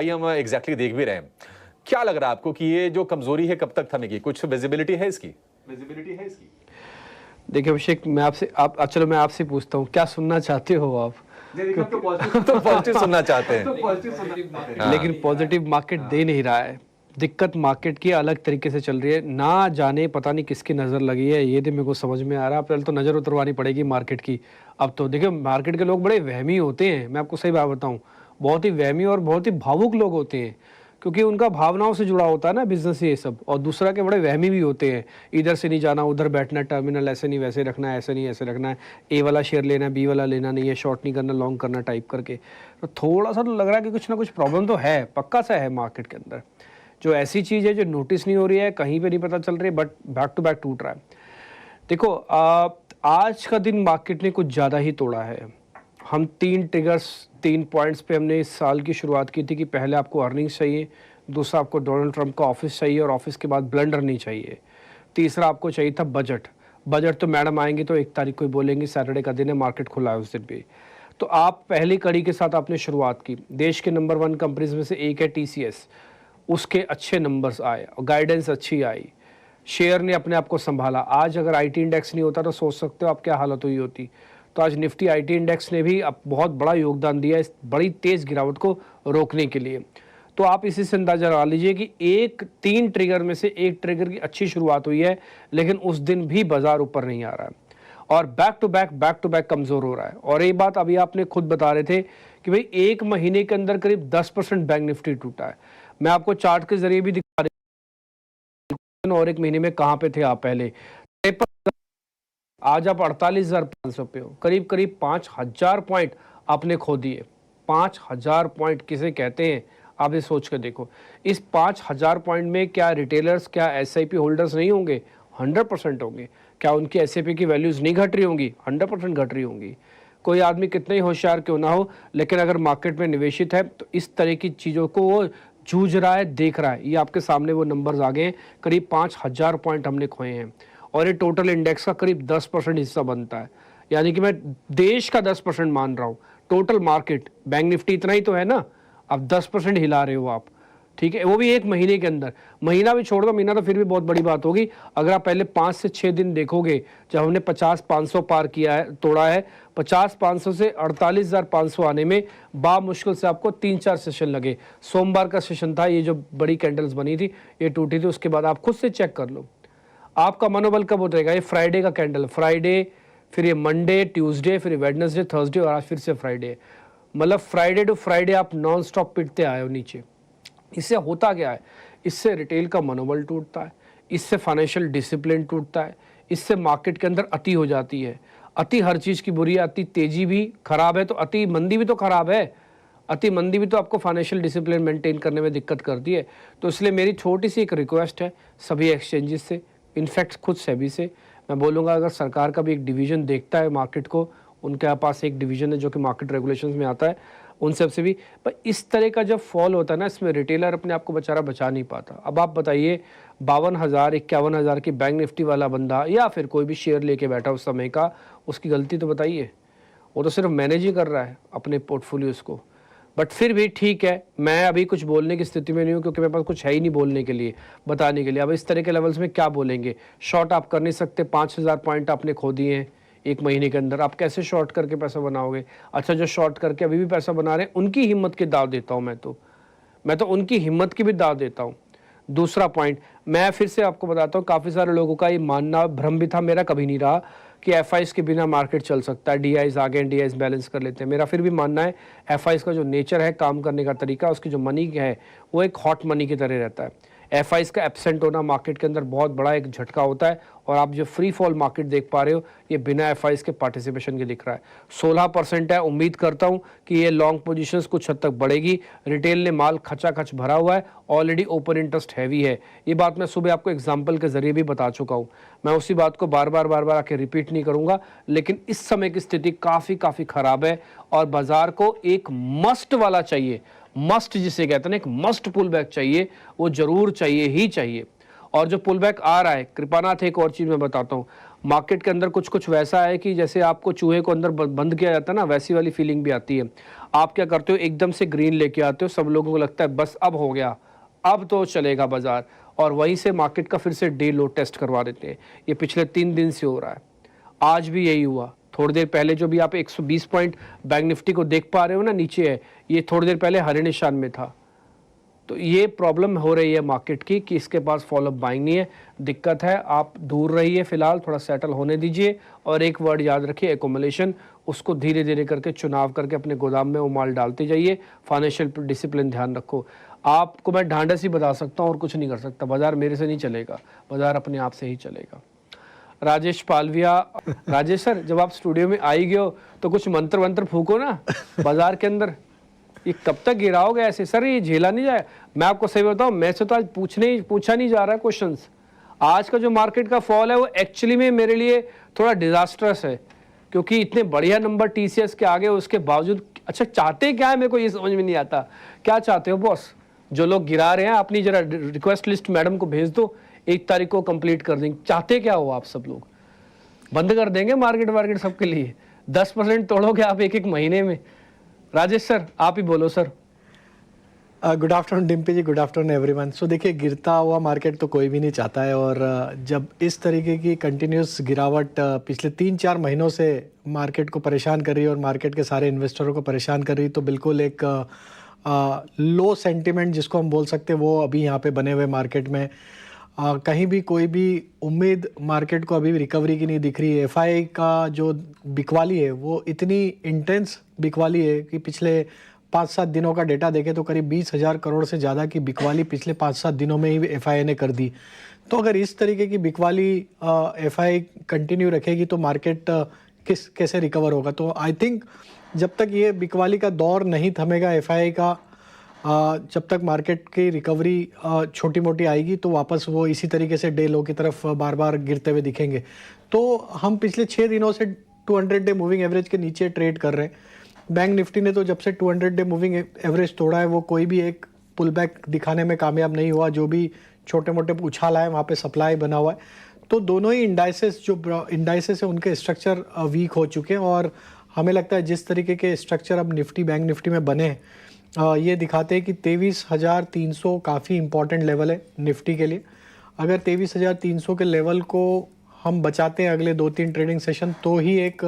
हम एग्जैक्टली देख भी रहे हैं। क्या लग रहा है आपको कि ये जो कमजोरी है कब तक थमेगी? कुछ विजिबिलिटी है इसकी? देखिए अभिषेक, मैं आपसे चलो मैं आपसे पूछता हूँ, क्या सुनना चाहते हो आप? तो पॉजिटिव सुनना चाहते हैं। लेकिन पॉजिटिव मार्केट दे नहीं रहा है। दिक्कत मार्केट की अलग तरीके से चल रही है, ना जाने पता नहीं किसकी नज़र लगी है, ये तो मेरे को समझ में आ रहा है। पहले तो नज़र उतरवानी पड़ेगी मार्केट की। अब तो देखिए मार्केट के लोग बड़े वहमी होते हैं, मैं आपको सही बात बताऊं, बहुत ही वहमी और बहुत ही भावुक लोग होते हैं, क्योंकि उनका भावनाओं से जुड़ा होता है ना बिजनेस ये सब। और दूसरा के बड़े वहमी भी होते हैं, इधर से नहीं जाना उधर बैठना, टर्मिनल ऐसे नहीं वैसे रखना है, ऐसे नहीं ऐसे रखना है, ए वाला शेयर लेना है बी वाला लेना नहीं है, शॉर्ट नहीं करना लॉन्ग करना टाइप करके। तो थोड़ा सा तो लग रहा है कि कुछ ना कुछ प्रॉब्लम तो है, पक्का सा है मार्केट के अंदर। जो ऐसी चीज़ है जो नोटिस नहीं हो रही है, कहीं पे नहीं पता चल रही है, बट बैक टू बैक टूट रहा है। देखो आज का दिन मार्केट ने कुछ ज़्यादा ही तोड़ा है। हम 3 ट्रिगर्स 3 पॉइंट्स पे हमने इस साल की शुरुआत की थी कि पहले आपको अर्निंग्स चाहिए, दूसरा आपको डोनाल्ड ट्रंप का ऑफिस चाहिए और ऑफिस के बाद ब्लंडर नहीं चाहिए, तीसरा आपको चाहिए था बजट। बजट तो मैडम आएंगे तो 1 तारीख को ही बोलेंगे, सैटरडे का दिन है, मार्केट खुला है उस दिन भी। तो आप पहली कड़ी के साथ आपने शुरुआत की। देश के नंबर 1 कंपनीज में से एक है TCS, उसके अच्छे नंबर्स आए और गाइडेंस अच्छी आई, शेयर ने अपने आप को संभाला। आज अगर IT इंडेक्स नहीं होता तो सोच सकते हो आप क्या हालत हुई होती। तो आज निफ्टी IT इंडेक्स ने भी अब बहुत बड़ा योगदान दिया इस बड़ी तेज गिरावट को रोकने के लिए। तो आप इसी से अंदाजा लगा लीजिए कि 3 ट्रिगर में से 1 ट्रिगर की अच्छी शुरुआत हुई है, लेकिन उस दिन भी बाजार ऊपर नहीं आ रहा है और बैक टू बैक कमजोर हो रहा है। और एक बात अभी आपने खुद बता रहे थे कि भाई 1 महीने के अंदर करीब 10% बैंक निफ्टी टूटा है। मैं आपको चार्ट के जरिए भी दिखा रही हूं, और 1 महीने में कहां पे थे आप पहले, आज आप 48,500 पे हो, करीब करीब 5,000 पॉइंट आपने खो दिए। 5,000 पॉइंट किसे कहते हैं आप ये सोच कर देखो। इस 5,000 पॉइंट में क्या रिटेलर्स, क्या SIP होल्डर्स नहीं होंगे? 100% होंगे। क्या उनकी SIP की वैल्यूज नहीं घट रही होंगी? 100% घट रही होंगी। कोई आदमी कितना ही होशियार क्यों ना हो, लेकिन अगर मार्केट में निवेशित है तो इस तरह की चीज़ों को वो जूझ रहा है, देख रहा है। ये आपके सामने वो नंबर्स आ गए हैं, करीब 5,000 पॉइंट हमने खोए हैं और ये टोटल इंडेक्स का करीब 10% हिस्सा बनता है। यानी कि मैं देश का 10% मान रहा हूँ, टोटल मार्केट बैंक निफ्टी इतना ही तो है ना, अब 10% हिला रहे हो आप, ठीक है, वो भी 1 महीने के अंदर। महीना भी छोड़ दो, महीना तो फिर भी बहुत बड़ी बात होगी। अगर आप पहले 5 से 6 दिन देखोगे, जब हमने 50-500 पार किया है, तोड़ा है, 50-500 से 48,500 आने में मुश्किल से आपको 3-4 सेशन लगे। सोमवार का सेशन था, ये जो बड़ी कैंडल्स बनी थी ये टूटी थी, उसके बाद आप खुद से चेक कर लो आपका मनोबल कब उतरेगा। ये फ्राइडे का कैंडल, फ्राइडे, फिर ये मंडे, ट्यूसडे, फिर वेडनेसडे, थर्सडे और आज फिर से फ्राइडे, मतलब फ्राइडे टू फ्राइडे आप नॉन स्टॉप पिटते आए हो नीचे। इससे होता क्या है? इससे रिटेल का मनोबल टूटता है, इससे फाइनेंशियल डिसिप्लिन टूटता है, इससे मार्केट के अंदर अति हो जाती है। अति हर चीज़ की बुरी है, अति तेजी भी खराब है तो अति मंदी भी तो खराब है। अति मंदी भी तो आपको फाइनेंशियल डिसिप्लिन मेंटेन करने में दिक्कत करती है। तो इसलिए मेरी छोटी सी एक रिक्वेस्ट है सभी एक्सचेंजेस से, इनफैक्ट खुद सेबी से मैं बोलूँगा, अगर सरकार का भी एक डिवीज़न देखता है मार्केट को, उनके पास एक डिवीज़न है जो कि मार्केट रेगुलेशंस में आता है, उन सब से भी। पर इस तरह का जब फॉल होता है ना, इसमें रिटेलर अपने आप को बेचारा बचा नहीं पाता। अब आप बताइए 52,000 51,000 की बैंक निफ्टी वाला बंदा या फिर कोई भी शेयर लेके बैठा उस समय का, उसकी गलती तो बताइए। वो तो सिर्फ मैनेज ही कर रहा है अपने पोर्टफोलियोज़ को। बट फिर भी ठीक है, मैं अभी कुछ बोलने की स्थिति में नहीं हूँ क्योंकि मेरे पास कुछ है ही नहीं बोलने के लिए, बताने के लिए। अब इस तरह के लेवल्स में क्या बोलेंगे? शॉर्ट आप कर नहीं सकते, 5,000 पॉइंट आपने खो दिए हैं 1 महीने के अंदर, आप कैसे शॉर्ट करके पैसा बनाओगे? अच्छा, जो शॉर्ट करके अभी भी पैसा बना रहे हैं उनकी हिम्मत की दाव देता हूँ मैं तो उनकी हिम्मत की भी दाव देता हूँ। दूसरा पॉइंट मैं फिर से आपको बताता हूँ, काफ़ी सारे लोगों का ये मानना भ्रम भी था, मेरा कभी नहीं रहा कि FIs के बिना मार्केट चल सकता है, DIs आ गए, DIs बैलेंस कर लेते हैं। मेरा फिर भी मानना है FIs का जो नेचर है, काम करने का तरीका, उसकी जो मनी है वो एक हॉट मनी की तरह रहता है। FIs का एब्सेंट होना मार्केट के अंदर बहुत बड़ा एक झटका होता है और आप जो फ्री फॉल मार्केट देख पा रहे हो ये बिना FIs के पार्टिसिपेशन के दिख रहा है। 16% है। उम्मीद करता हूं कि ये लॉन्ग पोजीशंस कुछ हद तक बढ़ेगी। रिटेल ने माल खचाखच भरा हुआ है, ऑलरेडी ओपन इंटरेस्ट हैवी है। ये बात मैं सुबह आपको एग्जाम्पल के जरिए भी बता चुका हूँ, मैं उसी बात को बार बार आके रिपीट नहीं करूंगा। लेकिन इस समय की स्थिति काफ़ी खराब है और बाजार को एक मस्ट वाला चाहिए, मस्ट जिसे कहते हैं ना, एक मस्ट पुल बैक चाहिए, वो जरूर चाहिए ही चाहिए। और जो पुल बैक आ रहा है, कृपानाथ एक और चीज मैं बताता हूँ, मार्केट के अंदर कुछ कुछ वैसा है कि जैसे आपको चूहे को अंदर बंद किया जाता है ना, वैसी वाली फीलिंग भी आती है। आप क्या करते हो, एकदम से ग्रीन लेके आते हो, सब लोगों को लगता है बस अब हो गया, अब तो चलेगा बाजार, और वहीं से मार्केट का फिर से डे लो टेस्ट करवा देते हैं। ये पिछले 3 दिन से हो रहा है, आज भी यही हुआ। थोड़ी देर पहले जो भी आप 120 पॉइंट बैंक निफ्टी को देख पा रहे हो ना, नीचे है, ये थोड़ी देर पहले हरे निशान में था। तो ये प्रॉब्लम हो रही है मार्केट की कि इसके पास फॉलोअप बाइंग नहीं है, दिक्कत है। आप दूर रहिए फिलहाल, थोड़ा सेटल होने दीजिए, और एक वर्ड याद रखिए, एकोमुलेशन। उसको धीरे धीरे करके चुनाव करके अपने गोदाम में वो माल डालते जाइए। फाइनेंशियल डिसिप्लिन ध्यान रखो। आपको मैं ढांढस ही बता सकता हूँ और कुछ नहीं कर सकता। बाजार मेरे से नहीं चलेगा, बाजार अपने आप से ही चलेगा। राजेश पालविया, राजेश सर, जब आप स्टूडियो में आई गए हो तो कुछ मंत्र वंत्र फूको ना बाजार के अंदर। ये कब तक गिराओगे ऐसे सर, ये झेला नहीं जाए। मैं आपको सही बताऊं, मैं से तो आज पूछा नहीं जा रहा है क्वेश्चंस। आज का जो मार्केट का फॉल है वो एक्चुअली में मेरे लिए थोड़ा डिजास्टरस है, क्योंकि इतने बढ़िया नंबर टीसीएस के आगे, उसके बावजूद अच्छा चाहते क्या है मेरे को ये समझ में नहीं आता। क्या चाहते हो बॉस? जो लोग गिरा रहे हैं, अपनी जरा रिक्वेस्ट लिस्ट मैडम को भेज दो, 1 तारीख को कंप्लीट कर देंगे। चाहते क्या हो आप सब लोग? बंद कर देंगे मार्केट सबके लिए। 10% तोड़ोगे आप एक महीने में। राजेश सर, आप ही बोलो सर। गुड आफ्टरनून डिम्पी जी, गुड आफ्टरनून एवरीवन। सो देखिए, गिरता हुआ मार्केट तो कोई भी नहीं चाहता है, और जब इस तरीके की कंटिन्यूस गिरावट पिछले 3-4 महीनों से मार्केट को परेशान कर रही है और मार्केट के सारे इन्वेस्टरों को परेशान कर रही है, तो बिल्कुल एक लो सेंटिमेंट जिसको हम बोल सकते हैं, वो अभी यहाँ पे बने हुए मार्केट में। कहीं भी कोई भी उम्मीद मार्केट को अभी रिकवरी की नहीं दिख रही है। एफआई का जो बिकवाली है वो इतनी इंटेंस बिकवाली है कि पिछले 5-7 दिनों का डेटा देखें तो करीब 20,000 करोड़ से ज़्यादा की बिकवाली पिछले 5-7 दिनों में ही एफआई ने कर दी। तो अगर इस तरीके की बिकवाली एफआई कंटिन्यू रखेगी तो मार्केट कैसे रिकवर होगा? तो आई थिंक जब तक ये बिकवाली का दौर नहीं थमेगा एफआई का, जब तक मार्केट की रिकवरी छोटी मोटी आएगी, तो वापस वो इसी तरीके से डे लो की तरफ बार बार गिरते हुए दिखेंगे। तो हम पिछले 6 दिनों से 200 डे मूविंग एवरेज के नीचे ट्रेड कर रहे हैं। बैंक निफ्टी ने तो जब से 200 डे मूविंग एवरेज तोड़ा है, वो कोई भी एक पुल बैक दिखाने में कामयाब नहीं हुआ। जो भी छोटे मोटे उछाल आए वहाँ पे सप्लाई बना हुआ है। तो दोनों ही इंडाइसेस है उनके स्ट्रक्चर वीक हो चुके हैं, और हमें लगता है जिस तरीके के स्ट्रक्चर अब बैंक निफ्टी में बने हैं, ये दिखाते हैं कि 23,300 काफ़ी इंपॉर्टेंट लेवल है निफ्टी के लिए। अगर 23,300 के लेवल को हम बचाते हैं अगले 2-3 ट्रेडिंग सेशन, तो ही एक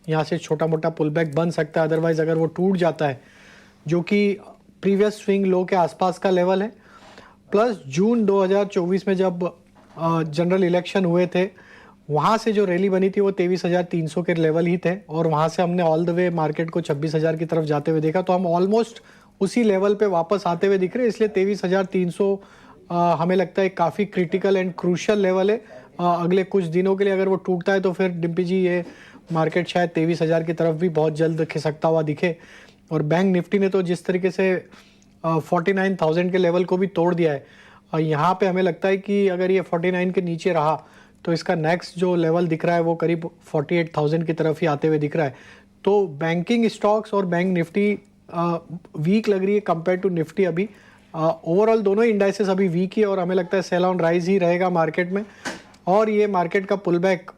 यहाँ से छोटा मोटा पुल बैक बन सकता है। अदरवाइज़ अगर वो टूट जाता है, जो कि प्रीवियस स्विंग लो के आसपास का लेवल है, प्लस जून 2024 में जब जनरल इलेक्शन हुए थे, वहाँ से जो रैली बनी थी वो 23,300 के लेवल ही थे, और वहाँ से हमने ऑल द वे मार्केट को 26,000 की तरफ जाते हुए देखा। तो हम ऑलमोस्ट उसी लेवल पे वापस आते हुए दिख रहे हैं। इसलिए 23,300 हमें लगता है काफ़ी क्रिटिकल एंड क्रूशियल लेवल है अगले कुछ दिनों के लिए। अगर वो टूटता है तो फिर डिम्पी जी ये मार्केट शायद 23,000 की तरफ भी बहुत जल्द खिसकता हुआ दिखे। और बैंक निफ्टी ने तो जिस तरीके से 49,000 के लेवल को भी तोड़ दिया है, यहाँ पे हमें लगता है कि अगर ये 49 के नीचे रहा तो इसका नेक्स्ट जो लेवल दिख रहा है वो करीब 48,000 की तरफ ही आते हुए दिख रहा है। तो बैंकिंग स्टॉक्स और बैंक निफ्टी वीक लग रही है कंपेयर टू निफ्टी अभी। ओवरऑल दोनों इंडाइसेस अभी वीक ही है, और हमें लगता है सेल ऑन राइज ही रहेगा मार्केट में। और ये मार्केट का पुल बैक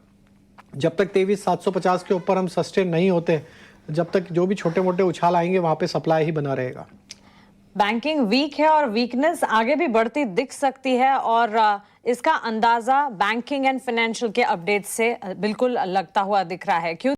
जब तक 23,750 के ऊपर हम सस्टेन नहीं होते, जब तक जो भी छोटे मोटे उछाल आएंगे वहाँ पे सप्लाई ही बना रहेगा। बैंकिंग वीक है और वीकनेस आगे भी बढ़ती दिख सकती है, और इसका अंदाजा बैंकिंग एंड फाइनेंशियल के अपडेट से बिल्कुल लगता हुआ दिख रहा है। क्यों